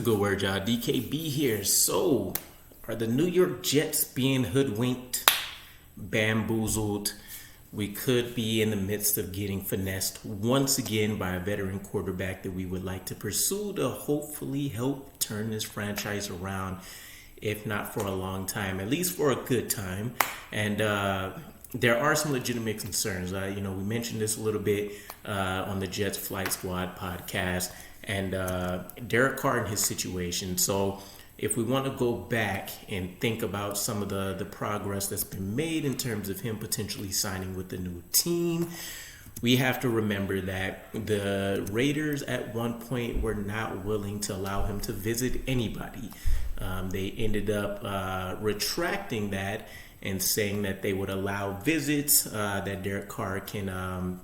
What's a good word, y'all? DKB here. So, are the New York Jets being hoodwinked, bamboozled? We could be in the midst of getting finessed once again by a veteran quarterback that we would like to pursue to hopefully help turn this franchise around, if not for a long time, at least for a good time. And there are some legitimate concerns. We mentioned this a little bit on the Jets Flight Squad podcast and Derek Carr and his situation. So if we want to go back and think about some of the progress that's been made in terms of him potentially signing with the new team, we have to remember that the Raiders at one point were not willing to allow him to visit anybody. They ended up retracting that and saying that they would allow visits that Derek Carr can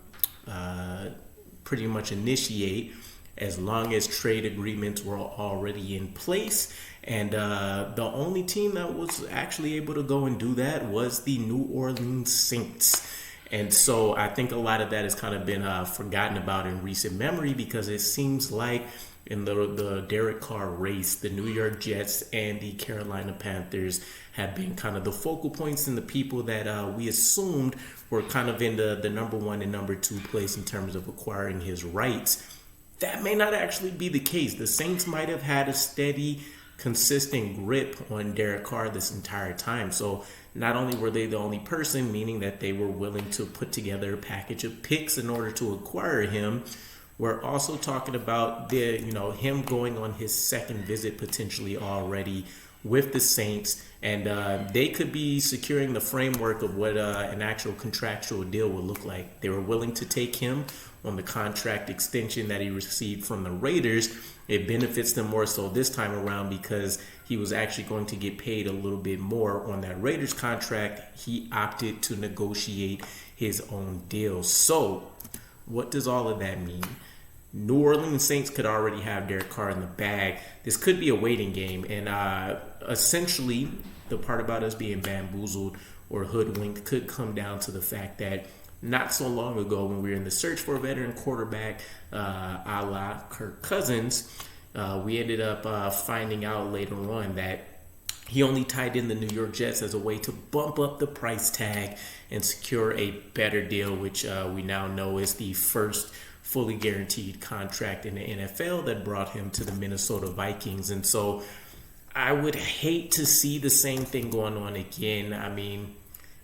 pretty much initiate as long as trade agreements were already in place. And the only team that was actually able to go and do that was the New Orleans Saints. And so I think a lot of that has kind of been forgotten about in recent memory, because it seems like in the Derek Carr race, the New York Jets and the Carolina Panthers have been kind of the focal points and the people that we assumed were kind of in the number one and number two place in terms of acquiring his rights. That may not actually be the case. The Saints might have had a steady, consistent grip on Derek Carr this entire time. So not only were they the only person, meaning that they were willing to put together a package of picks in order to acquire him, we're also talking about him going on his second visit potentially already with the Saints, and they could be securing the framework of what an actual contractual deal would look like. They were willing to take him on the contract extension that he received from the Raiders. It benefits them more so this time around because he was actually going to get paid a little bit more on that Raiders contract. He opted to negotiate his own deal. So what does all of that mean? New Orleans Saints could already have Derek Carr in the bag. This could be a waiting game. And essentially, the part about us being bamboozled or hoodwinked could come down to the fact that not so long ago, when we were in the search for a veteran quarterback, a la Kirk Cousins, we ended up finding out later on that he only tied in the New York Jets as a way to bump up the price tag and secure a better deal, which we now know is the first fully guaranteed contract in the NFL that brought him to the Minnesota Vikings. And so I would hate to see the same thing going on again. I mean,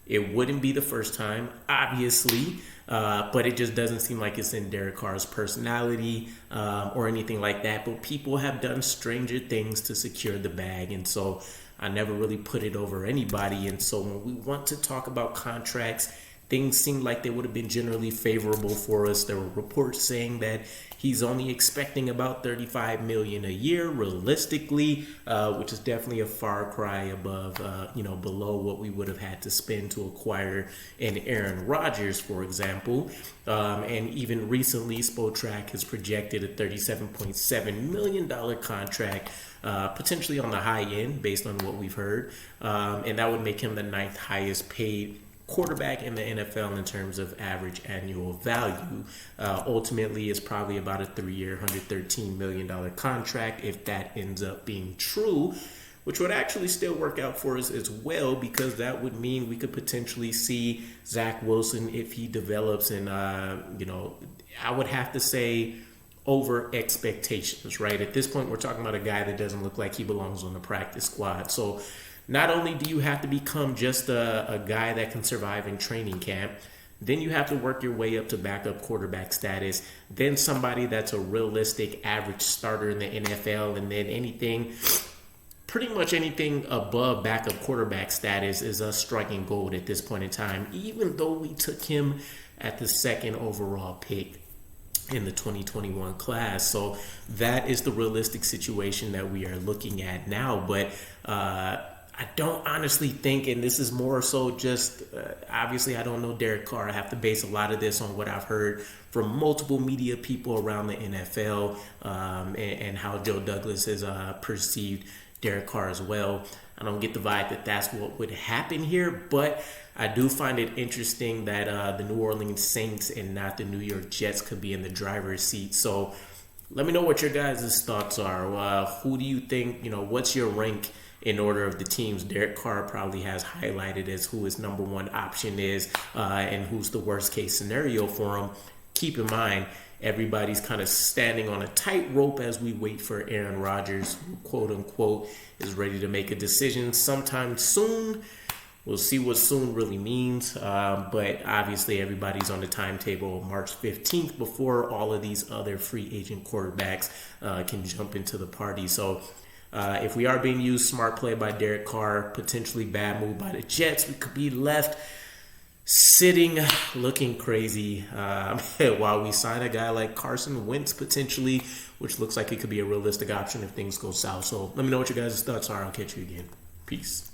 it wouldn't be the first time, obviously, but it just doesn't seem like it's in Derek Carr's personality or anything like that. But people have done stranger things to secure the bag, and so I never really put it over anybody. And so when we want to talk about contracts, things seem like they would have been generally favorable for us. There were reports saying that he's only expecting about $35 million a year realistically, which is definitely a far cry above, below what we would have had to spend to acquire an Aaron Rodgers, for example. And even recently, Spotrac has projected a $37.7 million contract, potentially on the high end based on what we've heard. And that would make him the ninth highest paid quarterback in the NFL in terms of average annual value. Ultimately, it's probably about a 3-year, $113 million contract if that ends up being true, which would actually still work out for us as well, because that would mean we could potentially see Zach Wilson if he develops. And, I would have to say over expectations, right? At this point, we're talking about a guy that doesn't look like he belongs on the practice squad. So not only do you have to become just a guy that can survive in training camp, then you have to work your way up to backup quarterback status, then somebody that's a realistic average starter in the NFL, and then pretty much anything above backup quarterback status is a striking gold at this point in time, even though we took him at the second overall pick in the 2021 class. So that is the realistic situation that we are looking at now. But I don't honestly think, and this is more so just, obviously I don't know Derek Carr. I have to base a lot of this on what I've heard from multiple media people around the NFL and how Joe Douglas has perceived Derek Carr as well. I don't get the vibe that that's what would happen here, but I do find it interesting that the New Orleans Saints and not the New York Jets could be in the driver's seat. So Let me know what your guys' thoughts are. Who do you think, what's your rank in order of the teams? Derek Carr probably has highlighted as who his number one option is and who's the worst case scenario for him. Keep in mind, everybody's kind of standing on a tightrope as we wait for Aaron Rodgers, who, quote unquote, is ready to make a decision sometime soon. We'll see what soon really means, but obviously everybody's on the timetable March 15th before all of these other free agent quarterbacks can jump into the party. So if we are being used, smart play by Derek Carr, potentially bad move by the Jets, we could be left sitting looking crazy while we sign a guy like Carson Wentz potentially, which looks like it could be a realistic option if things go south. So let me know what your guys' thoughts are. I'll catch you again. Peace.